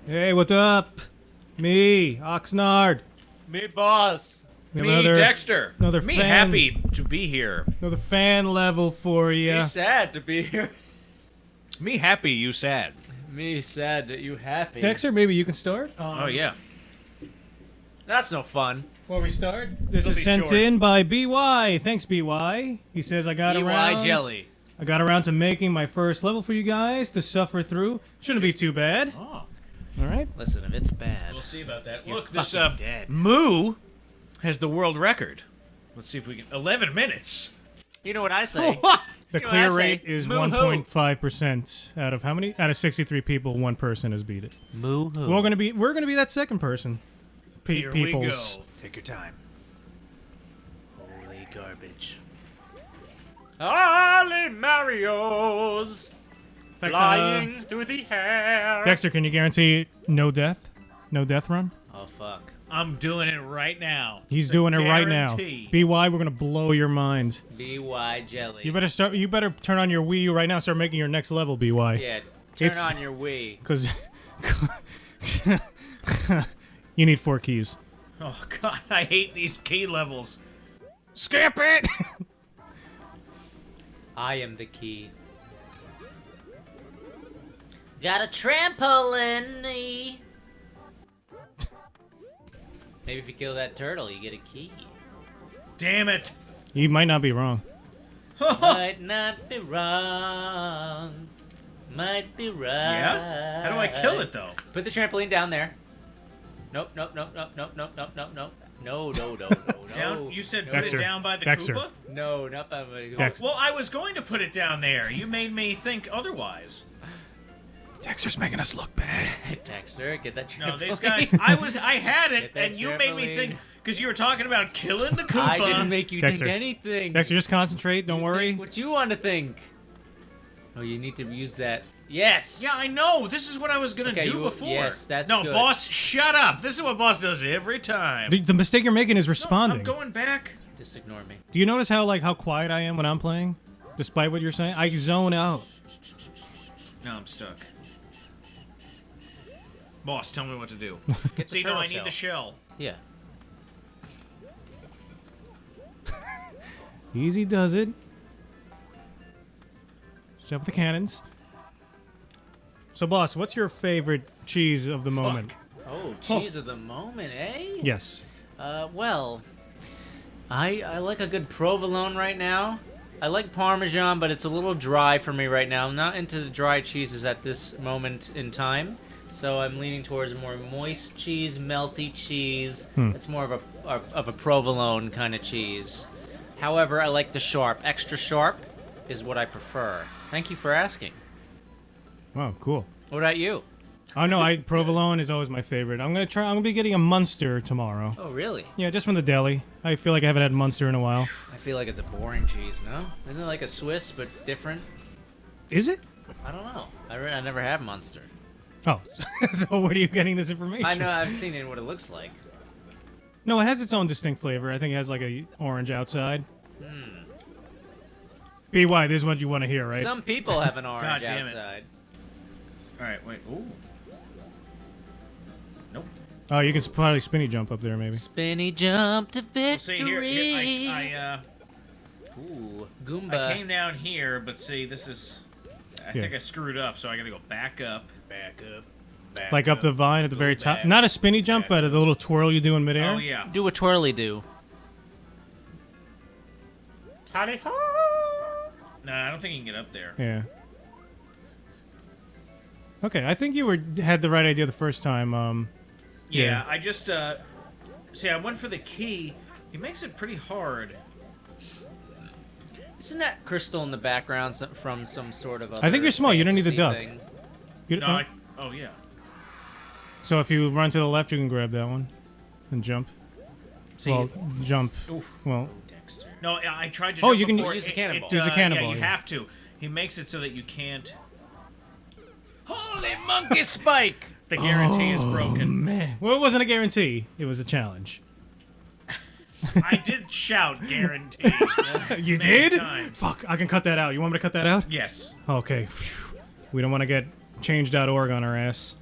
Hey, what's up? Me, Oxnard. Me, boss. We have Me, Dexter. another Me, fan. happy to be here. Another fan level for you. Me sad to be here. Me, happy, you sad. Me sad that you happy. Dexter, maybe you can start? Oh, yeah. That's no fun. Before we start, this It'll is be sent short. in by BY. Thanks, BY. He says, I got around. jelly. I got around to making my first level for you guys to suffer through. Shouldn't be too bad. Oh, All right. Listen, if it's bad, we'll see about that. you're Look, this fucking dead. Moo has the world record. Let's see if we can. 11 minutes. You know what I say? The You know what clear I say? rate is Moo-hoo. 1.5% out of how many? Out of 63 people, one person has beat it. Moo hoo. We're gonna be that second person. Here Peoples. we go. Take your time. Holy garbage. Holy Mario's In fact, flying through the air. Dexter, can you guarantee no death? No death run? Oh fuck. I'm doing it right now. He's It's a doing it right now. guarantee. BY, we're gonna blow your minds. BY jelly. You better turn on your Wii U right now. Start making your next level, BY. Yeah. Turn It's- on your Wii. Because you need 4 keys. Oh, God, I hate these key levels. Skip it. I am the key. Got a trampoline. Maybe if you kill that turtle, you get a key. Damn it. You might not be wrong. Might not be wrong. Might be right. Yeah? How do I kill it, though? Put the trampoline down there. Nope, nope, nope, nope, nope, nope, nope, nope, nope. No, no, no, no, Down? You said put Dexter. it down by the Dexter. Koopa? no. Not by my... Dexter. Well, I was going to put it down there. You made me think otherwise. Dexter's making us look bad. Dexter, get that trampoline. No, these guys, I had it, Get that and you made me trampoline. think, because you were talking about killing the Koopa. I didn't make you Dexter. think anything. Dexter, just concentrate. Don't You worry. think what you want to think. Oh, you need to use that. Yes. Yeah, I know. This is what I was going to Okay, do you- before. yes, that's No, good. boss, shut up. This is what boss does every time. The mistake you're making is No, responding. I'm going back. Just ignore me. Do you notice how quiet I am when I'm playing? Despite what you're saying? I zone out. No, I'm stuck. Boss, tell me what to do. Get the See, no, turtle I need the shell. Yeah. Easy does it. Shove the cannons. So, boss, what's your favorite cheese of the moment? Oh, cheese of the moment, eh? Yes. Well, I like a good provolone right now. I like Parmesan, but it's a little dry for me right now. I'm not into the dry cheeses at this moment in time. So I'm leaning towards a more moist cheese, melty cheese. It's more of a provolone kind of cheese. However, I like the sharp. Extra sharp is what I prefer. Thank you for asking. Wow, cool. What about you? Oh no, provolone is always my favorite. I'm gonna be getting a Munster tomorrow. Oh, really? Yeah, just from the deli. I feel like I haven't had Munster in a while. I feel like it's a boring cheese, no? Isn't it like a Swiss, but different? Is it? I don't know. I never have Munster. Oh, so where are you getting this information? I know, I've seen it in what it looks like. No, it has its own distinct flavor. I think it has like a orange outside. BY, this is what you want to hear, right? Some people have an orange damn it. outside. All right, wait. Ooh. Nope. Oh, you can probably spinny jump up there, maybe. Spinny jump to Well, see, victory. here Ooh, I Goomba. came down here, but see, this is... I think I screwed up, so I gotta go back up. Back up. Back Like up the vine at the very top. back, Not a spinny jump, but a little twirl you do in midair. Oh, yeah. Do a twirly do. Tally ho! No, I don't think you can get up there. Yeah. Okay, I think you had the right idea the first time. Yeah, I just, see, I went for the key. He makes it pretty hard. Isn't that crystal in the background from some sort of other I think you're small. You don't need the fantasy duck. thing? You- No, oh, yeah. So if you run to the left, you can grab that one and jump. See, Well, jump. Oof. Well, Dexter. no, I tried to Oh, jump you can before. use a cannonball. Use a cannonball, Yeah, you yeah. have to. He makes it so that you can't... Holy monkey spike! The guarantee is broken. man. Well, it wasn't a guarantee. It was a challenge. I did shout guarantee. You Many did? times. Fuck, I can cut that out. You want me to cut that out? Yes. Okay. Phew. We don't want to get change.org on our ass.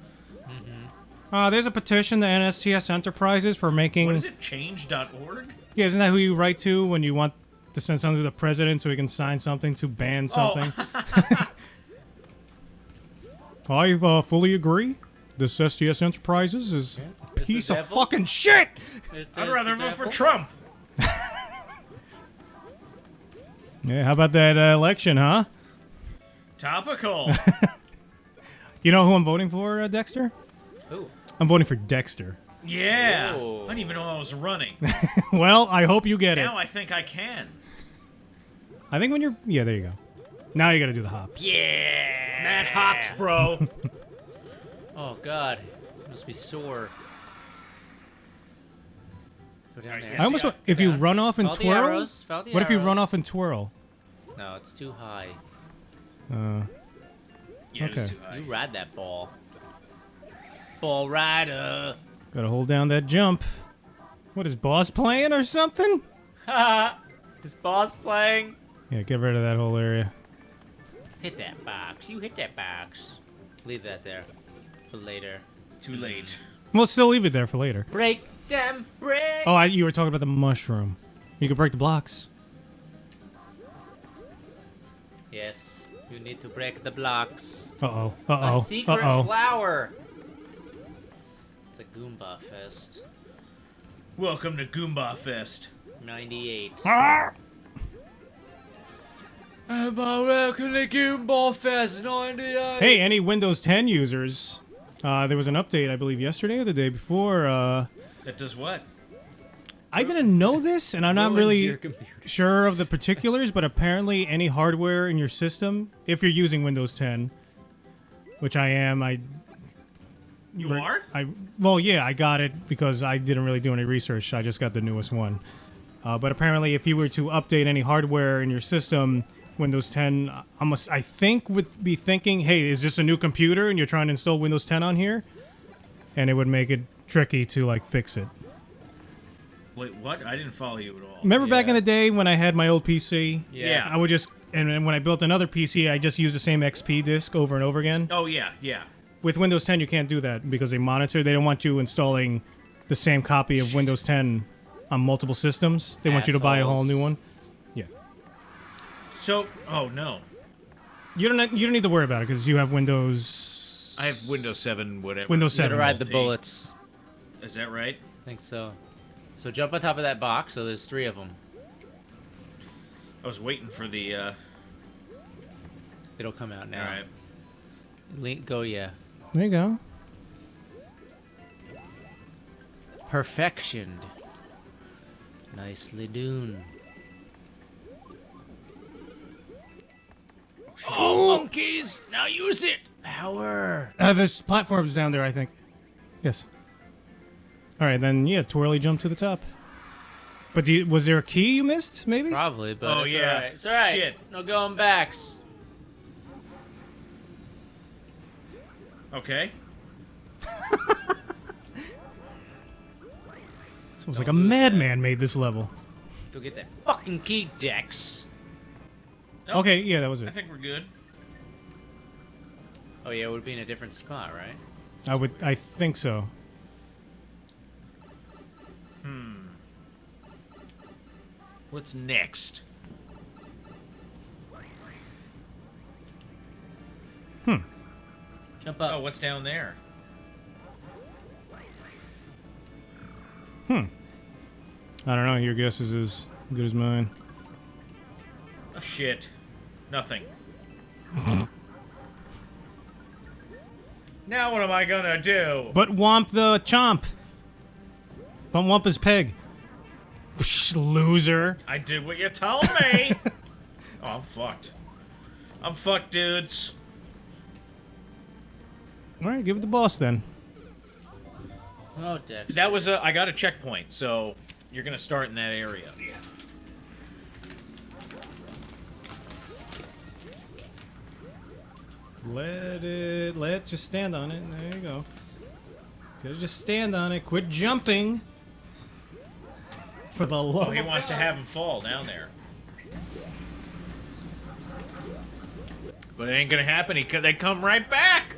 There's a petition to STS Enterprises for making... What is it? Change.org? Yeah, isn't that who you write to when you want to send something to the president so he can sign something to ban something? I fully agree. This STS Enterprises is a piece of fucking shit! I'd rather vote for Trump. Yeah, how about that election, huh? Topical. You know who I'm voting for, Dexter? Who? I'm voting for Dexter. Yeah. Whoa. I didn't even know I was running. Well, I hope you get it. Now I think I can. I think when you're... Yeah, there you go. Now you gotta do the hops. Yeah. Matt Hops, bro. Oh god, must be sore. Go down there. I almost want... If you run off and Follow the twirl... arrows, follow the What if you arrows. run off and twirl? No, it's too high. Yeah, Okay. it's too high. You ride that ball. Ball rider. Gotta hold down that jump. What, is boss playing or something? Haha. Is boss playing? Yeah, get rid of that whole area. Hit that box. You hit that box. Leave that there for later. Too late. Well, still leave it there for later. Break them bricks. Oh, you were talking about the mushroom. You could break the blocks. Yes, you need to break the blocks. Uh-oh. A Uh-oh. secret Uh-oh. flower. It's a Goomba Fest. Welcome to Goomba Fest. 98. Ah! Welcome to Goomba Fest 98. Hey, any Windows 10 users, there was an update, I believe, yesterday or the day before. That does what? I didn't know this, and I'm not Ruins really your computer. sure of the particulars, but apparently any hardware in your system, if you're using Windows 10, which I am, You are? Well, yeah, I got it because I didn't really do any research. I just got the newest one. But apparently, if you were to update any hardware in your system, Windows 10, I think would be thinking, hey, is this a new computer and you're trying to install Windows 10 on here? And it would make it tricky to, like, fix it. Wait, what? I didn't follow you at all. Remember back in Yeah. the day when I had my old PC? Yeah. I would just, and then when I built another PC, I just used the same XP disk over and over again. Oh, yeah, yeah. With Windows 10, you can't do that because they monitor. They don't want you installing the same copy of Windows 10 on multiple systems. They want you to buy a whole Assholes. new one. Yeah. So, oh, no. You don't need to worry about it because you have Windows. I have Windows 7, whatever. Windows You gotta 7. ride the Multi. bullets. Is that right? I think so. So jump on top of that box. So there's 3 of them. I was waiting for the, It'll come out now. Alright. Go, yeah. There you go. Perfectioned. Nicely done. Oh, monkeys! Now use it! Power! There's platforms down there, I think. Yes. All right, then, yeah, twirly jump to the top. But was there a key you missed, maybe? Probably, but Oh, it's yeah. alright. It's alright. Shit. No going backs. Okay. It's almost like a madman made this level. Go get that fucking key, Dex. Nope. Okay, yeah, that was I it. think we're good. Oh yeah, it would be in a different spot, right? I think so. What's next? Jump up. Oh, what's down there? I don't know. Your guess is as good as mine. Oh, shit. Nothing. Now what am I gonna do? But womp the chomp. But womp his peg. Loser. I did what you told me! Oh, I'm fucked. I'm fucked, dudes. All right, give it the boss then. Oh, Dex. That was I got a checkpoint, so you're gonna start in that area. Let just stand on it. There you go. Gotta just stand on it. Quit jumping. For the love Oh, he of wants to have him fall down there. But it ain't gonna happen. They come right back.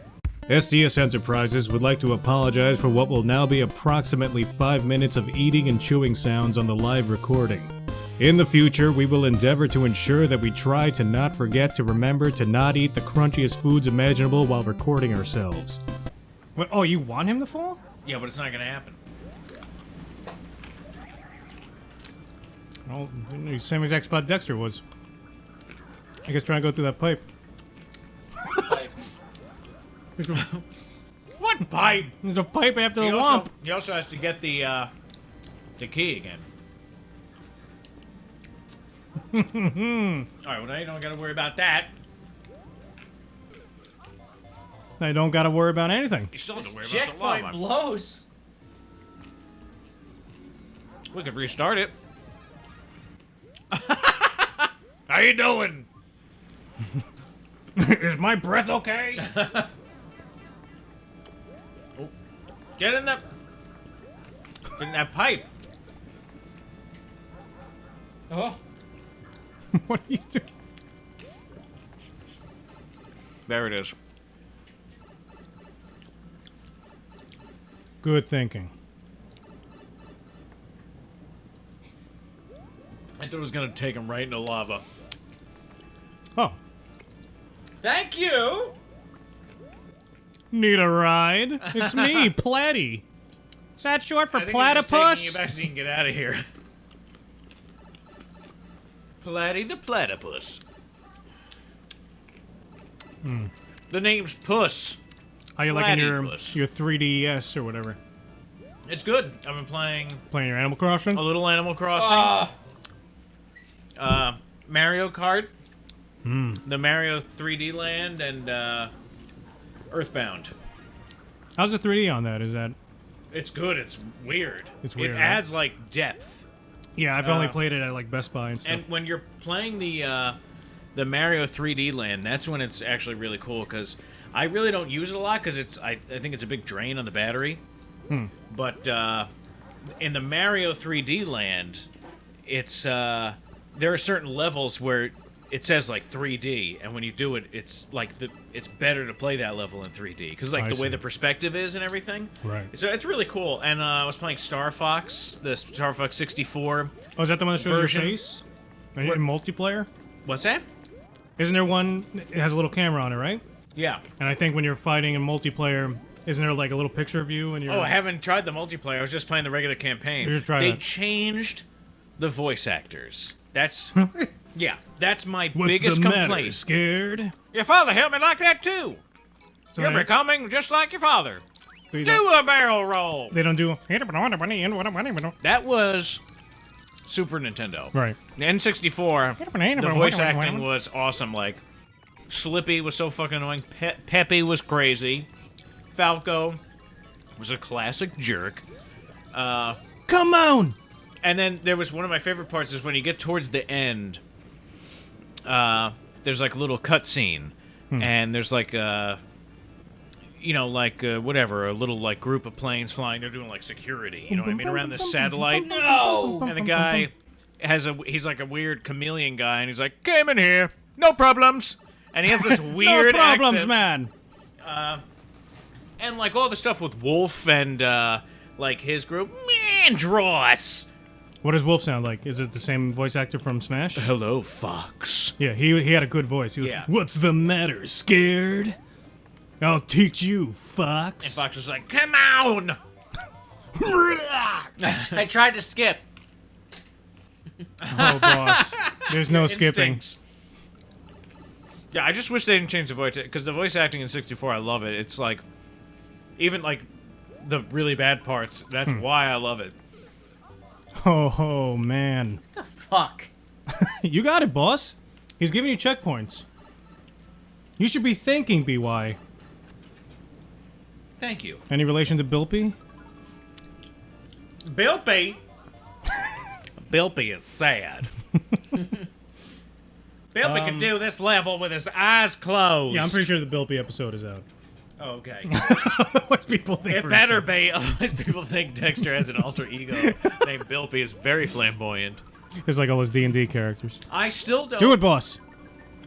StS Enterprises would like to apologize for what will now be approximately 5 minutes of eating and chewing sounds on the live recording. In the future, we will endeavor to ensure that we try to not forget to remember to not eat the crunchiest foods imaginable while recording ourselves. What? Oh, you want him to fall? Yeah, but it's not gonna happen. Oh, same exact spot Dexter was. I guess trying to go through that pipe. What pipe? There's a pipe after the womp. He also has to get the key again. Alright, well now you don't gotta worry about that. I don't gotta worry about anything. You still have to worry about the Checkpoint llama. blows. We could restart it. How you doing? Is my breath okay? Oh, get in that pipe. Oh. What are you doing? There it is. Good thinking. I thought it was gonna take him right into lava. Oh. Thank you. Need a ride? It's me, Platy. Is that short for I think he's just taking platypus? you back so you can get out of here. Platy the platypus. The name's Puss. How you liking Platypus. your 3DS or whatever? It's good. I've been playing Playing your Animal Crossing? a little Animal Crossing. Mario Kart. The Mario 3D Land and Earthbound. How's the 3D on that? Is that... It's good. It's weird. It's weird, It right? adds like depth. Yeah, I've only played it at like Best Buy and stuff. And when you're playing the Mario 3D Land, that's when it's actually really cool because I really don't use it a lot because I think it's a big drain on the battery. But in the Mario 3D Land, it's there are certain levels where it says like 3D, and when you do it, it's like it's better to play that level in 3D because like I the way see. the perspective is and everything. Right. So it's really cool. And I was playing Star Fox, the Star Fox 64. Oh, is that the one that shows version. your face? In multiplayer? What's that? Isn't there one... It has a little camera on it, right? Yeah. And I think when you're fighting in multiplayer, isn't there like a little picture of you and you're... Oh, I haven't tried the multiplayer. I was just playing the regular campaign. You should try They that. changed the voice actors. That's yeah. That's my What's biggest the matter? complaint. Scared? Your father helped me like that too. So You're they- becoming just like your father. they Do don't- a barrel roll. They don't do... That was Super Nintendo. Right. The N64. The voice acting was awesome. Like Slippy was so fucking annoying. Peppy was crazy. Falco was a classic jerk. Come on! And then there was one of my favorite parts is when you get towards the end. There's like a little cutscene, and there's like whatever, a little like group of planes flying. They're doing like security, you know what I mean, around this satellite. No. And the guy he's like a weird chameleon guy, and he's like, "Came in here, no problems." And he has this weird no problems, accent. man. And like all the stuff with Wolf and like his group, Mandross. What does Wolf sound like? Is it the same voice actor from Smash? Hello, Fox. Yeah, he had a good voice. He was, Yeah. What's the matter? Scared? I'll teach you, And Fox. Fox was like, "Come on." I tried to skip. Oh, boss. There's no skipping. Instincts. Yeah, I just wish they didn't change the voice because the voice acting in 64, I love it. It's like, even like the really bad parts. That's why I love it. Oh, man. Fuck. You got it, boss. He's giving you checkpoints. You should be thanking BY. Thank you, Any relation to Bilpy? Bilpy. Bilpy is sad. Bilpy can do this level with his eyes closed. Yeah, I'm pretty sure the Bilpy episode is out. Oh, okay. What people think It we're better saying. be, otherwise people think Dexter has an alter ego named Bilpy is very flamboyant. There's like all those D&D characters. I still don't. Do it, boss.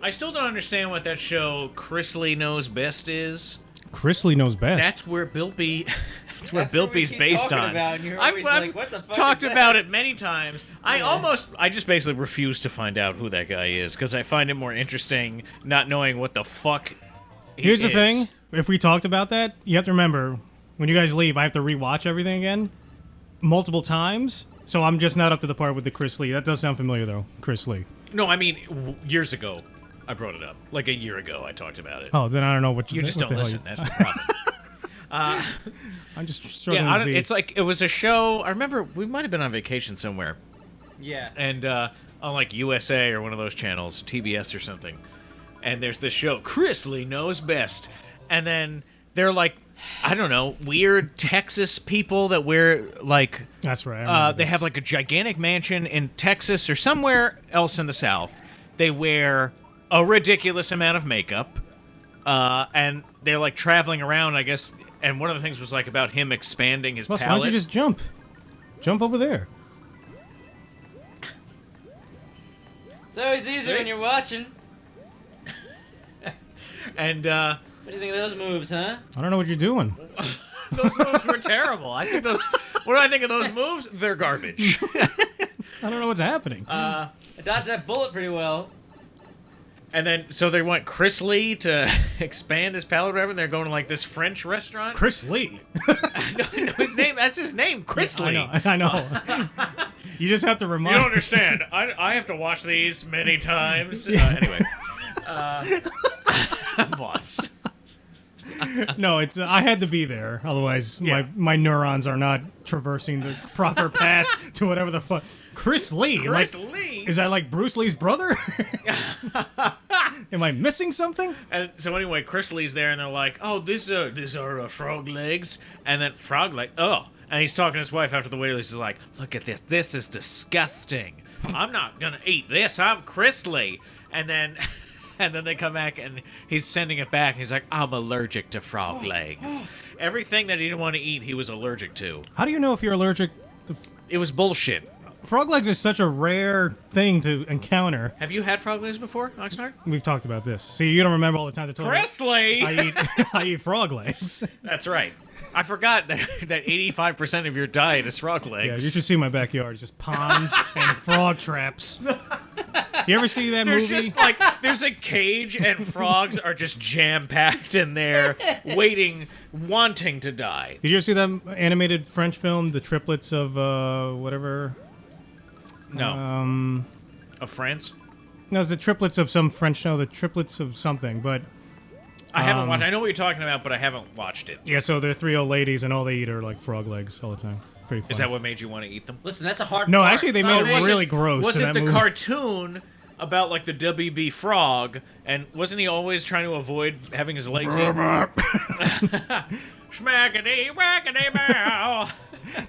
I still don't understand what that show Chrisley Knows Best is. Chrisley knows best. That's where Bilby. That's where That's what we Bilby's keep based talking on. about, and you're I've, always I've like, what the fuck talked is that? about it many times. Yeah. I just basically refuse to find out who that guy is because I find it more interesting not knowing what the fuck. Here's the thing: if we talked about that, you have to remember when you guys leave, I have to rewatch everything again, multiple times. So I'm just not up to the part with the Chris Lee. That does sound familiar though, Chris Lee. No, I mean years ago, I brought it up. Like a year ago, I talked about it. Oh, then I don't know what You just what don't the hell listen. That's the problem. I'm just struggling Yeah, to see. it's like it was a show. I remember we might have been on vacation somewhere, Yeah. and on like USA or one of those channels, TBS or something. And there's this show, Chris Lee Knows Best, and then they're like, I don't know, weird Texas people that wear like. That's right. I remember They this. have like a gigantic mansion in Texas or somewhere else in the South. They wear a ridiculous amount of makeup, and they're like traveling around, I guess. And one of the things was like about him expanding his Plus, palate. why don't you just jump? Jump over there. It's always easier when you're watching. And What do you think of those moves, huh? I don't know what you're doing. those moves were terrible. I think those. What do I think of those moves? They're garbage. I don't know what's happening. I dodged that bullet pretty well. And then, so they want Chris Lee to expand his palate, or whatever. And they're going to like this French restaurant. Chris Lee. No, his name. That's his name, Chris Lee. I know. You just have to You remind. don't understand. I have to watch these many times. Anyway, boss. No, it's I had to be there. Otherwise, Yeah. my neurons are not traversing the proper path to whatever the fuck. Chris Lee. Chris like, Lee. Is that like Bruce Lee's brother? Am I missing something? And so anyway, Chris Lee's there, and they're like, "Oh, these are frog legs," and then frog leg. Oh, and he's talking to his wife after the waiter. He's like, "Look at this. This is disgusting. I'm not gonna eat this. I'm Chris Lee." And then they come back, and he's sending it back. And he's like, "I'm allergic to frog legs. Everything that he didn't want to eat, he was allergic to. How do you know if you're allergic? It was bullshit." Frog legs are such a rare thing to encounter. Have you had frog legs before, Oxnard? We've talked about this. See, you don't remember all the time to talk. Chris Lee. I eat frog legs. That's right. I forgot that 85% of your diet is frog legs. Yeah, you should see my backyard. It's just ponds and frog traps. You ever see that There's movie? just like there's a cage and frogs are just jam packed in there, waiting, wanting to die. Did you ever see that animated French film, The Triplets of whatever? No. Of France? No, it's the triplets of some French show. The triplets of something, but I haven't watched. I know what you're talking about, but I haven't watched it. yeah. So they're three old ladies, and all they eat are like frog legs all the time. Pretty funny. Is that what made you want to eat them? Listen, that's a hard No, part. actually, they made Oh, it was really gross. Was in it that the movie. cartoon about like the WB frog? And wasn't he always trying to avoid having his legs eaten? Schmackety wackety bow.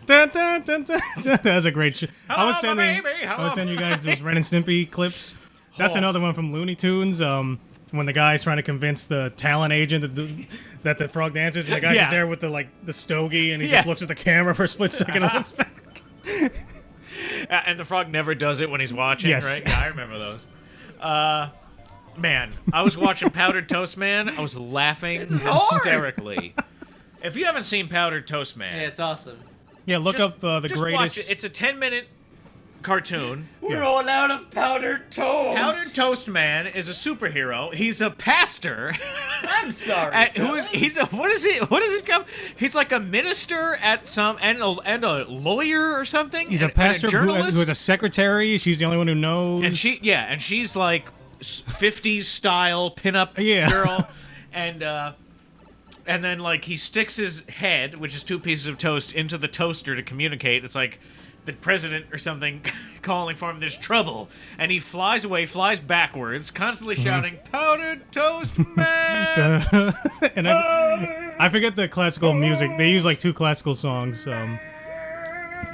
Dun, dun, dun, dun, dun. That's a great show. I was Hello, my sending, baby, I hello, was sending you guys those Ren and Stimpy clips. That's Oh. another one from Looney Tunes. When the guy's trying to convince the talent agent that the frog dances, and the guy's Yeah. just there with the stogie, and he Yeah. just looks at the camera for a split second and looks back. And the frog never does it when he's watching, Yes. right? Yeah, I remember those. Man, I was watching Powdered Toast Man. I was laughing hysterically. If you haven't seen Powdered Toast Man, Yeah, it's awesome. Yeah, look just- up the just greatest. watch it. It's a 10-minute cartoon. We're all out of powdered toast. Powdered Toast Man is a superhero. He's a pastor. I'm sorry. What is it come? He's like a minister at some and a lawyer or something. He's and a pastor and a who journalist. has a secretary. She's the only one who knows. And she's like 50s style pinup Yeah. girl, and then like he sticks his head, which is 2 pieces of toast, into the toaster to communicate. It's like the president or something calling for him. There's trouble, and he flies away, flies backwards, constantly shouting, "Powdered Toast Man!" and I forget the classical music. They use like 2 classical songs.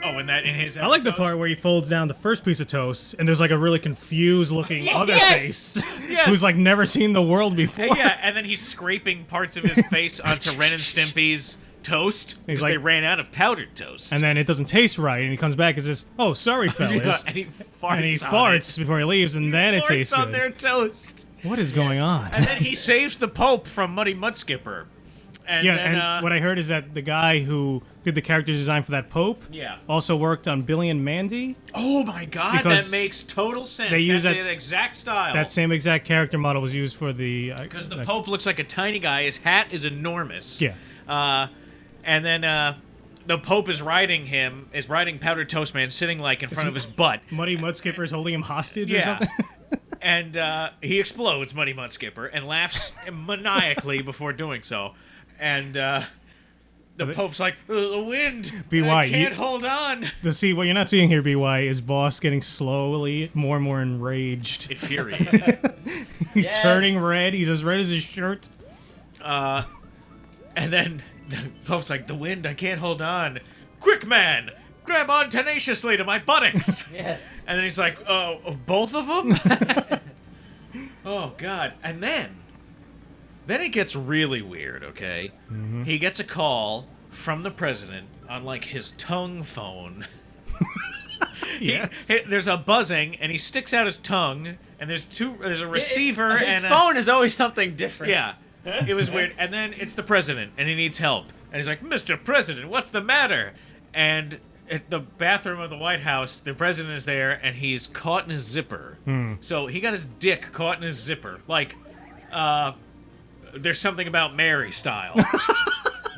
Oh, in his. I like the episodes? part where he folds down the first piece of toast, and there's like a really confused looking other Yes! face Yes! who's like never seen the world before. Yeah, and then he's scraping parts of his face onto Ren and Stimpy's toast because like- they ran out of powdered toast. And then it doesn't taste right, and he comes back and says, "Oh, sorry, Yeah, fellas." and he farts. And he on farts it. before he leaves, and then it Farts tastes on good. their toast. What is going on? And then he saves the Pope from Muddy Mudskipper. And Yeah, then, and what I heard is that the guy who did the character design for that Pope yeah. also worked on Billy and Mandy. Oh my God, Because that makes total sense. they use That's that- the exact style. That same exact character model was used for the... Because the Pope looks like a tiny guy. His hat is enormous. Yeah. And then the Pope is riding Powdered Toast Man, sitting like in front of his butt. Muddy Mudskipper is holding him hostage or Yeah. something. And he explodes, Muddy Mudskipper, and laughs maniacally before doing so. And the Pope's like, the wind, BY, I can't hold on. What you're not seeing here, BY, is Boss getting slowly more and more enraged. Infuriated. He's Yes. turning red. He's as red as his shirt. And then the Pope's like, the wind, I can't hold on. Quick, man! Grab on tenaciously to my buttocks! Yes. And then he's like, both of them? Oh, God. And then it gets really weird, okay? Mm-hmm. He gets a call from the president on, like, his tongue phone. Yes. There's a buzzing, and he sticks out his tongue, and there's a receiver His and phone is always something different. Yeah. It was weird. And then it's the president, and he needs help. And he's like, Mr. President, what's the matter? And at the bathroom of the White House, the president is there, and he's caught in his zipper. So he got his dick caught in his zipper. Like, there's something about Mary style.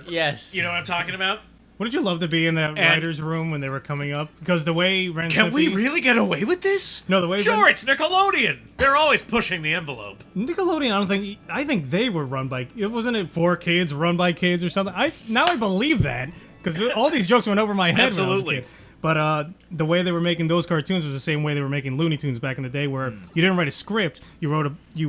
Yes. You know what I'm talking about? Wouldn't you love to be in that writer's room when they were coming up? Because the way Ren Can we Stimpy- really get away with this? No, the way Sure, Ren- it's Nickelodeon. They're always pushing the envelope. Nickelodeon, I think they were run by... It wasn't it for kids, run by kids or something? Now I believe that. Because all these jokes went over my head when I was a Absolutely. kid. But the way they were making those cartoons was the same way they were making Looney Tunes back in the day, where you didn't write a script, you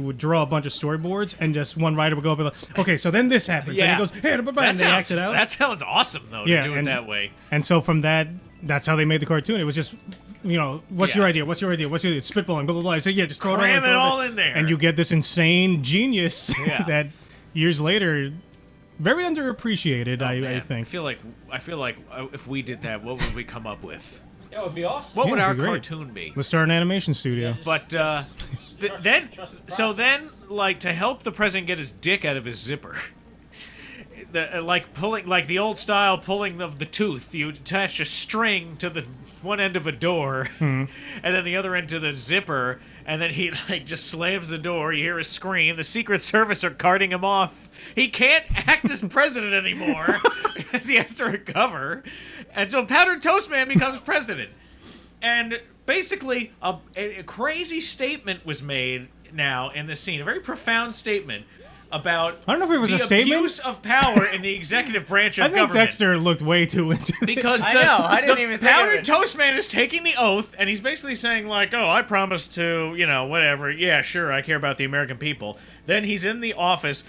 would draw a bunch of storyboards, and just one writer would go up and like, okay, so then this happens, and he goes, hey, and they act it out. That sounds awesome, though, Yeah, to do it and- that way. And so from that's how they made the cartoon. It was just, what's Yeah. your idea? What's your idea? What's your idea? Spitballing, blah, blah, blah. So yeah, just throw Cram it it all all in there. And you get this insane genius Yeah. that years later, very underappreciated, I Man, think. I feel like if we did that, what would we come up with? That would be awesome. What would it'd our be great. cartoon be? Let's start an animation studio. But then, like to help the president get his dick out of his zipper, like the old style pulling of the tooth, you attach a string to the one end of a door, and then the other end to the zipper, and then he like just slams the door. You hear a scream. The Secret Service are carting him off. He can't act as president anymore because he has to recover, and so Powdered Toast Man becomes president. And basically, a crazy statement was made now in this scene. A very profound statement about I don't know if it was the a statement. abuse of power in the executive branch of I think government. Dexter looked way too into it. Because I know, I didn't the even think of Powdered it. Toast Man is taking the oath, and he's basically saying, like, oh, I promise to, whatever. Yeah, sure, I care about the American people. Then he's in the office,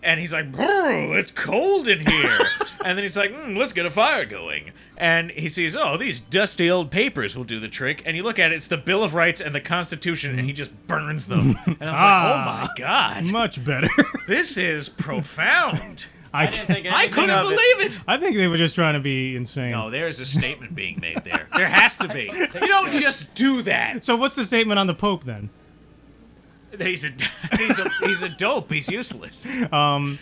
and he's like, "Brr, it's cold in here." And then he's like, let's get a fire going. And he sees, oh, these dusty old papers will do the trick. And you look at it, it's the Bill of Rights and the Constitution, and he just burns them. And I was like, oh my God, Much better. this is profound. I didn't think I anything couldn't of it. believe it. I think they were just trying to be insane. No, there's a statement being made there. There has to be. You don't just do that. So what's the statement on the Pope then? He's a dope. He's useless. No,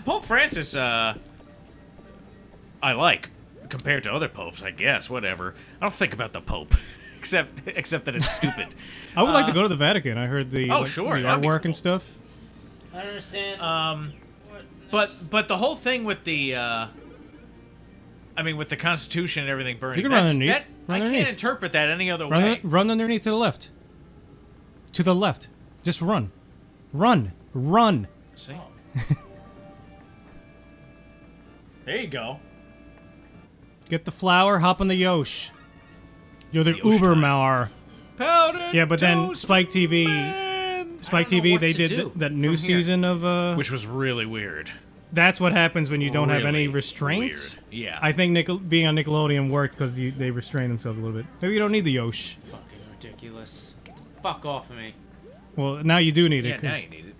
Pope Francis. I like compared to other popes. I guess whatever. I don't think about the Pope, except that it's stupid. I would like to go to the Vatican. I heard the sure, the that'd be artwork cool. and stuff. I don't understand. But the whole thing with the. with the Constitution and everything burning. You can run that's- underneath. that- Run I underneath. can't interpret that any other Run, way. run underneath to the left. To the left. Just run. Run. Run. See? There you go. Get the flower, hop on the Yosh. You're the Yosh Uber time. Mauer. Powdered Yeah, but then Toast Spike TV, Man. Spike I don't know TV, what they to did do that new from here. season of. Which was really weird. That's what happens when you don't have any Really restraints. weird. Yeah. I think being on Nickelodeon worked because they restrain themselves a little bit. Maybe you don't need the Yosh. Fucking ridiculous. Get the fuck off of me. Well, now you do need Yeah, it. now 'Cause- you need it.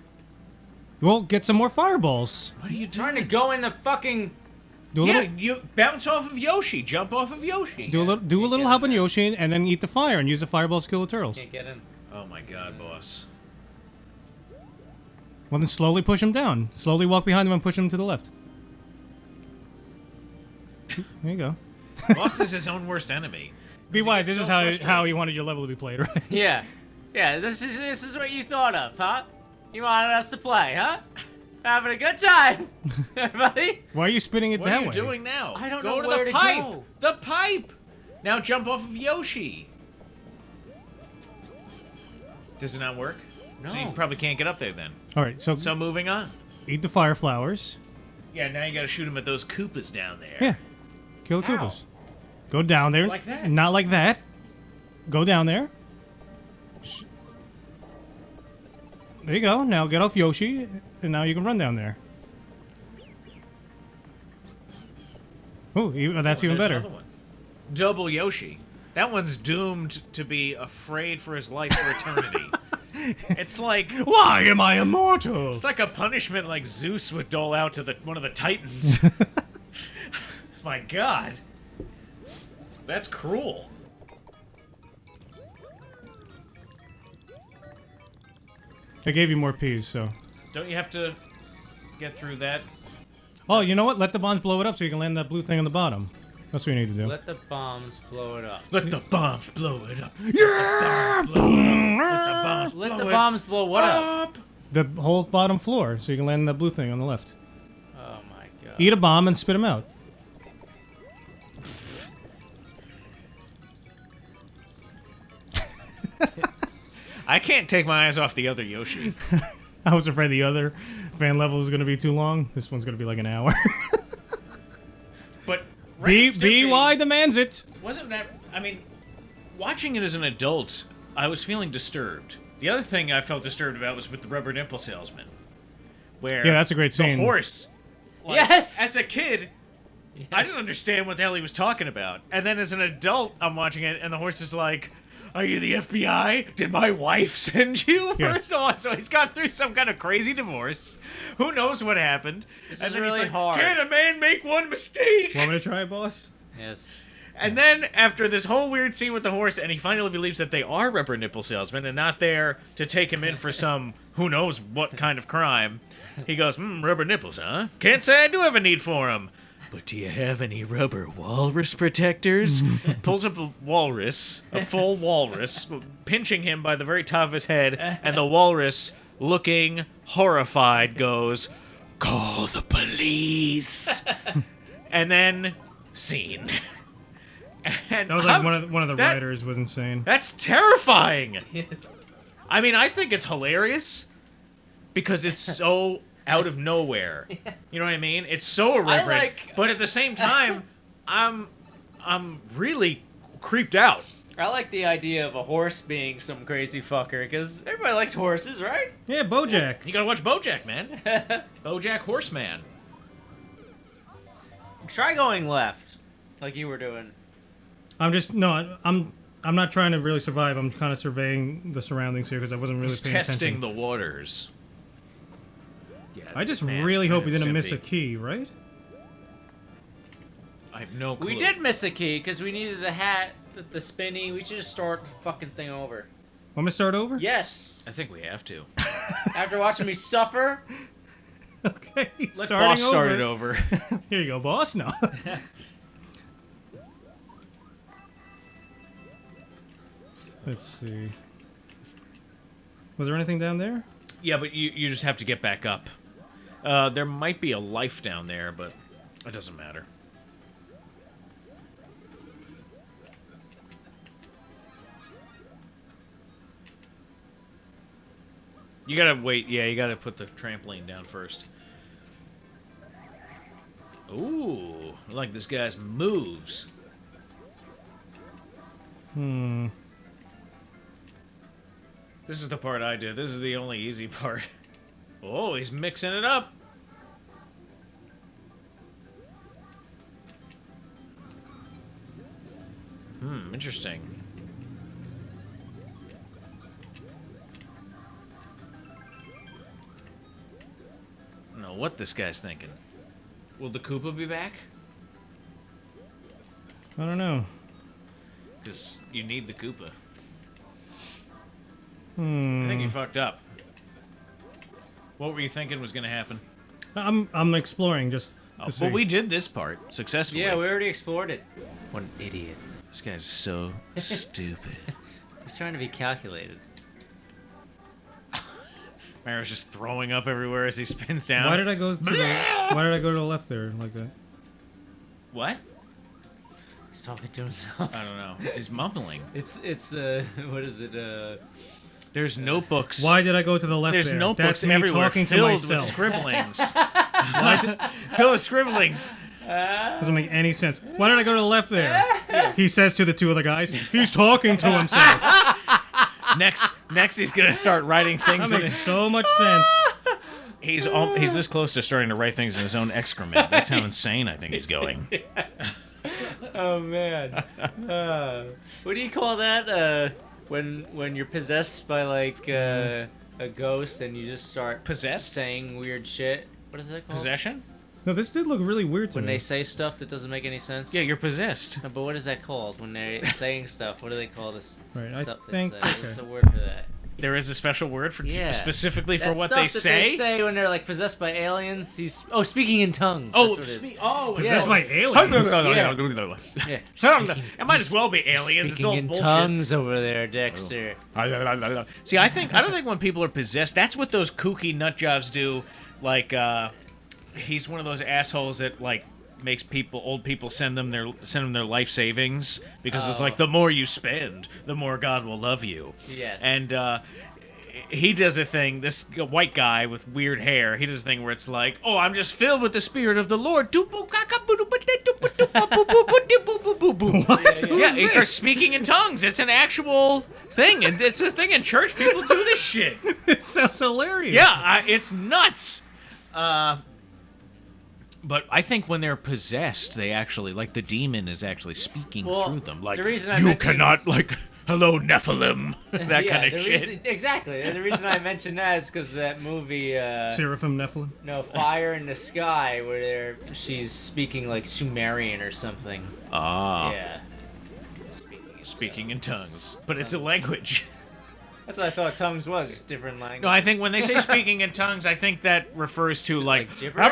well, get some more fireballs. What are you Trying to go in the fucking. Do a Yeah, little, you bounce off of Yoshi, jump off of Yoshi. do a little hop on Yoshi, and then eat the fire and use the fireballs to kill the turtles. Can't get in. Oh my God, boss. Well, then slowly push him down. Slowly walk behind him and push him to the left. There you go. Boss is his own worst enemy. BY, gets this so is frustrated. how you wanted your level to be played, right? Yeah. Yeah, this is what you thought of, huh? You wanted us to play, huh? Having a good time, everybody. Why are you spinning it What that are you way? doing now? I don't go know to where the to pipe. go. The pipe. Now jump off of Yoshi. Does it not work? No. So you probably can't get up there then. All right, so So moving on. eat the fire flowers. Yeah, now you gotta shoot him at those Koopas down there. Yeah. Kill the Ow. Koopas. Go down there. Like that. Not like that. Go down there. There you go. Now get off Yoshi, and now you can run down there. Oh, that's even There's better. another one. Double Yoshi. That one's doomed to be afraid for his life for eternity. It's like Why am I immortal? it's like a punishment like Zeus would dole out to one of the Titans. My God. That's cruel. I gave you more peas, so. Don't you have to get through that? Oh, you know what? Let the bombs blow it up so you can land that blue thing on the bottom. That's what you need to do. Let the bombs blow it up. Let the bombs blow it up. Yeah! Let the bombs blow what up? The whole bottom floor, so you can land that blue thing on the left. Oh my god. Eat a bomb and spit them out. I can't take my eyes off the other Yoshi. I was afraid the other fan level was going to be too long. This one's going to be like an hour. But Ren and Stimpy BY demands it. wasn't that. I mean, watching it as an adult, I was feeling disturbed. The other thing I felt disturbed about was with the rubber nipple salesman, where Yeah, that's a great scene. The horse. Like, Yes! As a kid, I didn't understand what the hell he was talking about, and then as an adult, I'm watching it, and the horse is like, "Are you the FBI? Did my wife send you?" Yeah. First of all, so he's gone through some kind of crazy divorce. Who knows what happened? This and is then really he's like, hard. "Can a man make one mistake?" Want me to try it, boss? Yes. And then, after this whole weird scene with the horse, and he finally believes that they are rubber nipple salesmen and not there to take him in for some who knows what kind of crime, he goes, rubber nipples, huh? Can't say I do have a need for them. But do you have any rubber walrus protectors? Pulls up a walrus, a full walrus, pinching him by the very top of his head, and the walrus, looking horrified, goes, "Call the police." And then, scene. And That was like I'm- one of the that- writers was insane. That's terrifying. Yes. I mean, I think it's hilarious because it's so out of nowhere. You know what I mean? It's so irreverent. like- But at the same time, I'm really creeped out. I like the idea of a horse being some crazy fucker, because everybody likes horses, right? Yeah, BoJack. You gotta watch BoJack, man. BoJack Horseman. Try going left, like you were doing. I'm not trying to really survive. I'm kind of surveying the surroundings here because I wasn't really He's paying testing attention. the waters. Yeah, I just man, really hope we Ren and didn't miss a Stimpy. key, right? I have no clue. We did miss a key, because we needed the hat, the spinny. We should just start the fucking thing over. Want me to start over? Yes. I think we have to. After watching me suffer. Okay. Let starting boss start it over. Here you go, boss. No. Let's see. Was there anything down there? Yeah, but you just have to get back up. There might be a life down there, but it doesn't matter. You gotta wait. Yeah, you gotta put the trampoline down first. Ooh, I like this guy's moves. This is the part I did. This is the only easy part. Oh, he's mixing it up. Interesting. I don't know what this guy's thinking. Will the Koopa be back? I don't Because you need the Koopa. know. I think you fucked up. What were you thinking was going to happen? I'm exploring. Just to see. But we did this part successfully. Yeah, we already explored it. What an idiot. This guy's so stupid. He's trying to be calculated. Mario's just throwing up everywhere as he spins down. Why did I go to the left there like that? What? He's talking to himself. I don't know. He's mumbling. It's what is it? There's notebooks. Why did I go to the left There's there? notebooks That's me everywhere talking to filled myself. with scribblings. Filled with scribblings. Doesn't make any sense. Why did I go to the left there? He says to the two other guys, he's talking to himself. Next, he's gonna start writing things. That makes so much sense. He's this close to starting to write things in his own excrement. That's how insane I think he's going. Oh man. What do you call that? When you're possessed by like a ghost and you just start Possessed? saying weird shit. What is that called? Possession? No, this did look really weird to When me. they say stuff that doesn't make any sense. Yeah, you're possessed. No, but what is that called? When they're saying stuff, what do they call this Right, I stuff think- they say? okay. What's the word for that? There is a special word for Yeah. specifically for That what stuff they that say. They say when they're like possessed by aliens. Speaking in tongues. Oh, That's what it is. Possessed Yeah. by aliens. Yeah. It might as well be aliens. It's all Speaking in bullshit. tongues over there, Dexter. See, I don't think when people are possessed, that's what those kooky nut jobs do. Like, he's one of those assholes that like makes old people send them their life savings because it's like the more you spend, the more God will love you. Yes. And he does a thing. This white guy with weird hair, he does a thing where it's like, "Oh, I'm just filled with the Spirit of the Lord." What? Yeah, he starts speaking in tongues. It's an actual thing, and it's a thing in church. People do this shit. This sounds hilarious. Yeah, it's nuts. But I think when they're possessed, they actually, like, the demon is actually speaking through them. Like, the reason I you mentioned cannot, this- like, hello, Nephilim. That Yeah, kind of the shit. reason- exactly. And the reason I mentioned that is because that movie, Seraphim Nephilim. Fire in the Sky, where she's speaking like Sumerian or something. Ah. Yeah. Speaking in tongues. But it's a language. That's what I thought tongues was, just different language. No, I think when they say speaking in tongues, I think that refers to, like... gibberish? I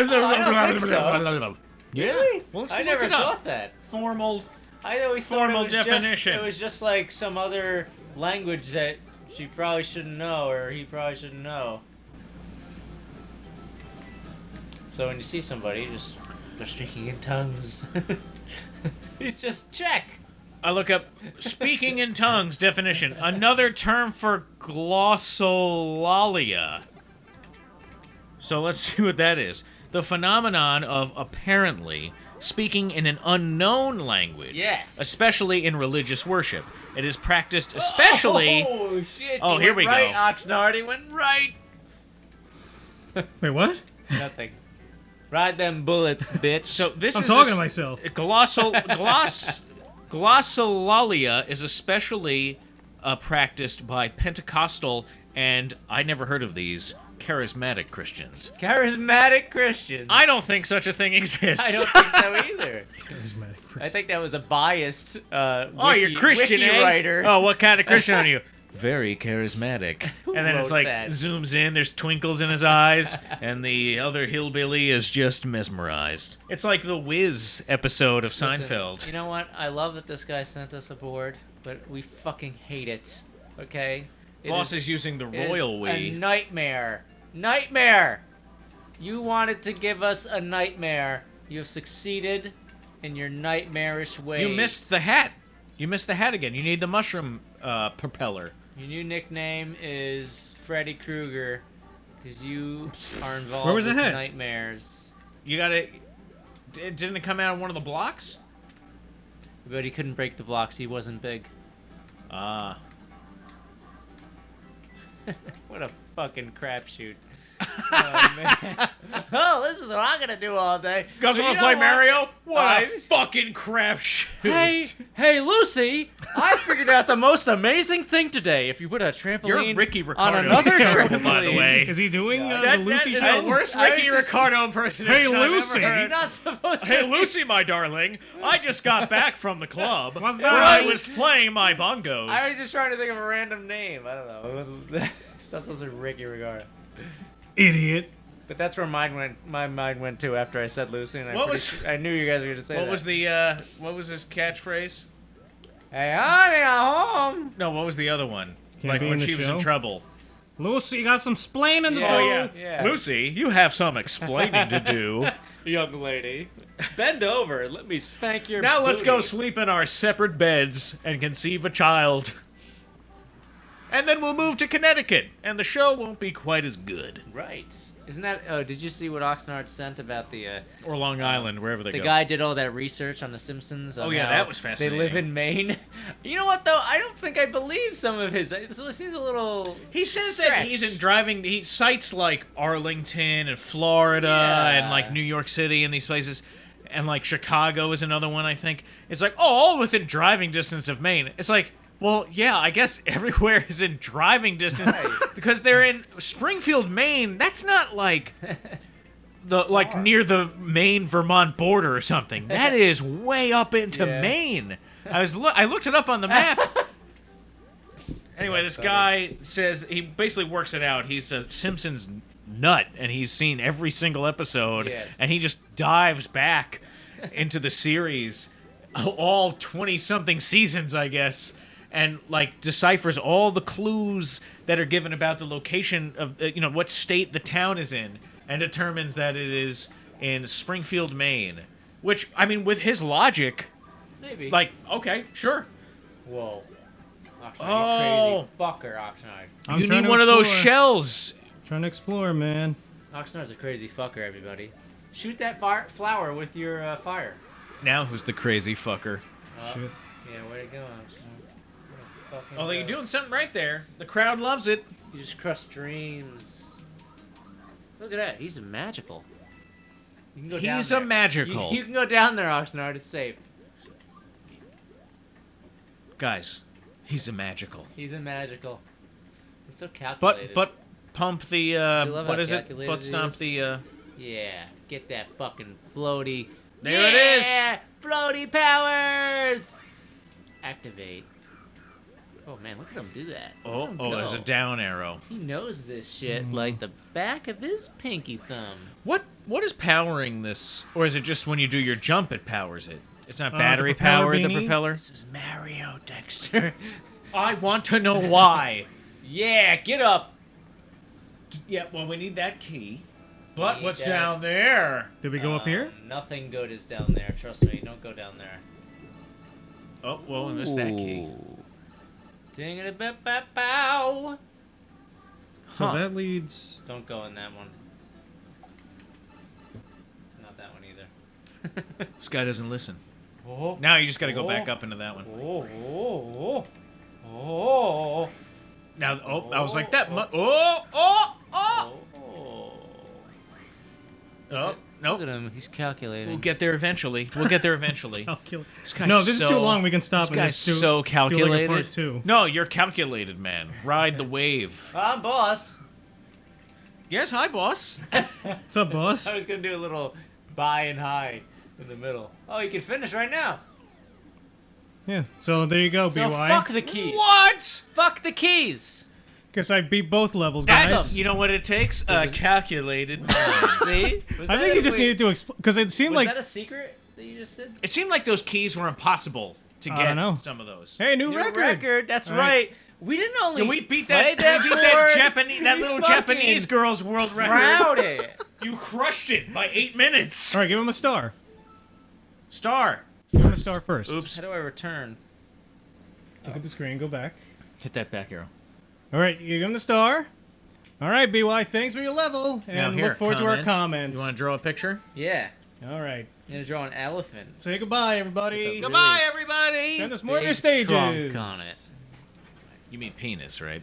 don't think so. Really? Well, let's I look never it up. thought that. Formal... I always thought Formal it was definition. It was just like some other language that she probably shouldn't know, or he probably shouldn't know. So when you see somebody, they're speaking in tongues. It's just check. I look up speaking in tongues definition. Another term for glossolalia. So let's see what that is. The phenomenon of apparently speaking in an unknown language. Yes. Especially in religious worship. It is practiced especially... Oh, shit. Oh, he here went we right, go. Oxnard, he went right. Wait, what? Nothing. Ride them bullets, bitch. So this I'm is talking to myself. Glossolalia is especially practiced by Pentecostal and I never heard of these charismatic Christians. Charismatic Christians. I don't think such a thing exists. I don't think so either. Charismatic Christian. I think that was a biased You're Christian, wiki eh? writer. Oh, what kind of Christian are you? Very charismatic. And then it's wrote like that? zooms in, there's twinkles in his eyes, and the other hillbilly is just mesmerized. It's like the Wiz episode of Listen, Seinfeld. You know what? I love that this guy sent us a board, but we fucking hate it. Okay? Boss is using the It is royal a we. nightmare. Nightmare! You wanted to give us a nightmare. You have succeeded in your nightmarish ways. You missed the hat. You missed the hat again. You need the mushroom propeller. Your new nickname is Freddy Krueger because you are involved Where was the with hat? nightmares. You gotta... Didn't it come out of one of the blocks? But he couldn't break the blocks. He wasn't big. Ah. What a fucking crapshoot. Oh, man. Oh, this is what I'm gonna do all day. Guys, But wanna you play know what? Mario? What I- a fucking crapshoot. Hey, Lucy! I figured out the most amazing thing today. If you put a trampoline You're Ricky on Ricardo. another Terrible, trampoline, by the way. Is he doing That the Lucy is show? the worst I was Ricky just- Ricardo impersonation Hey, I've ever Lucy. heard. He's not supposed to. Hey, Lucy, my darling. I just got back from the club What's where that? I was playing my bongos. I was just trying to think of a random name. I don't know. It wasn't. It's not supposed to be Ricky Ricardo. Idiot. But that's where my mind went to after I said Lucy, and I knew you guys were going to say What that. was the what was his catchphrase? Hey, honey, I'm home. No, what was the other one? Can't Like be when in the she was in show? trouble. Lucy, you got some splaining to do. Yeah. Yeah. Lucy, you have some explaining to do. Young lady, bend over. Let me spank your Now let's go booty. sleep in our separate beds and conceive a child. And then we'll move to Connecticut, and the show won't be quite as good. Right. Isn't that... Oh, did you see what Oxnard sent about the... Or Long Island, wherever they the go. guy did all that research on The Simpsons. On Oh, yeah, how that was fascinating. They live in Maine. You know what, though? I don't think I believe some of his... It seems a little... He says that stretch. he's in driving. He cites like Arlington and Florida and like New York City and these places, and like Chicago is another one. I think it's like all within driving distance of Maine. It's like, well, yeah, I guess everywhere is in driving distance because they're in Springfield, Maine. That's not like the like near the Maine-Vermont border or something. That is way up into Yeah. Maine. I looked it up on the map. Anyway, this guy says he basically works it out. He's a Simpsons nut, and he's seen every single episode, Yes. and he just dives back into the series, all 20-something seasons, I guess, and like deciphers all the clues that are given about the location of what state the town is in, and determines that it is in Springfield, Maine. Which, I mean, with his logic, Maybe. like, okay, sure. Whoa. Oxnard, Oh. you crazy fucker, Oxnard. I'm You trying need to one of those explore. shells. Trying to explore, man. Oxnard's a crazy fucker, everybody. Shoot that flower with your fire. Now who's the crazy fucker? Shit. Yeah, way to go, Oxnard. Way to fucking Oh, you're go. doing something right there. The crowd loves it. You just crushed dreams. Look at that. He's a magical. You can go down He's there. a magical. You can go down there, Oxnard. It's safe. Guys, he's a magical. He's a magical. He's so But calculated. pump the you love what how is it? calculated Butt he stomp is? the Yeah, get that fucking floaty. There it is. Yeah, floaty powers. Activate. Oh man, look at him do that. Oh, Look at him oh, there's a go. down arrow. He knows this shit like the back of his pinky thumb. What is powering this? Or is it just when you do your jump it powers it? It's not The battery propeller powered, the beanie? propeller? This is Mario, Dexter. I want to know why. Yeah, get up. Yeah, well, we need that key. But Need what's that. down there? Did we go up here? Nothing good is down there. Trust me, don't go down there. Oh, well, we missed that key. Ding it a bow. So Huh. that leads. Don't go in that one. Not that one either. This guy doesn't listen. Oh, Now you just got to go back Oh. up into that one. oh, oh, oh, Now, oh, I was like that. Oh, oh, oh, oh. oh. Nope. Look at him. He's calculating. We'll get there eventually. We'll get there eventually. This guy's no, this is too so- long. We can stop This and guy's just do, so do calculated. like a part two. No, you're calculated, man. Ride the wave. I'm boss. Yes, hi, boss. What's up, boss? I was gonna do a little buy and high in the middle. Oh, you can finish right now. Yeah. So there you go, So BY. fuck the keys. What? Fuck the keys. Guess I beat both levels, guys. That's, you know what it takes? A calculated mind. See? I think you just needed to explain because it seemed Was like. that a secret that you just did? It seemed like those keys were impossible to I get don't know. some of those. Hey, new New record. That's All right. right. We didn't only And we beat play that, we beat that board, Japanese, that we little fucking Japanese girl's world record. Proud it. You crushed it by 8 minutes. All right, give him a star. Star. Give him a star first. Oops. How do I return? Look at the screen. Go back. Hit that back arrow. All right, you give him the star. All right, BY. Thanks for your level, Now and here, look forward to our comment. comments. You want to draw a picture? Yeah. All right. I'm gonna draw an elephant. Say goodbye, everybody. With a Goodbye, Really everybody. Send us more of your Big stages. trunk on it. You mean penis, right?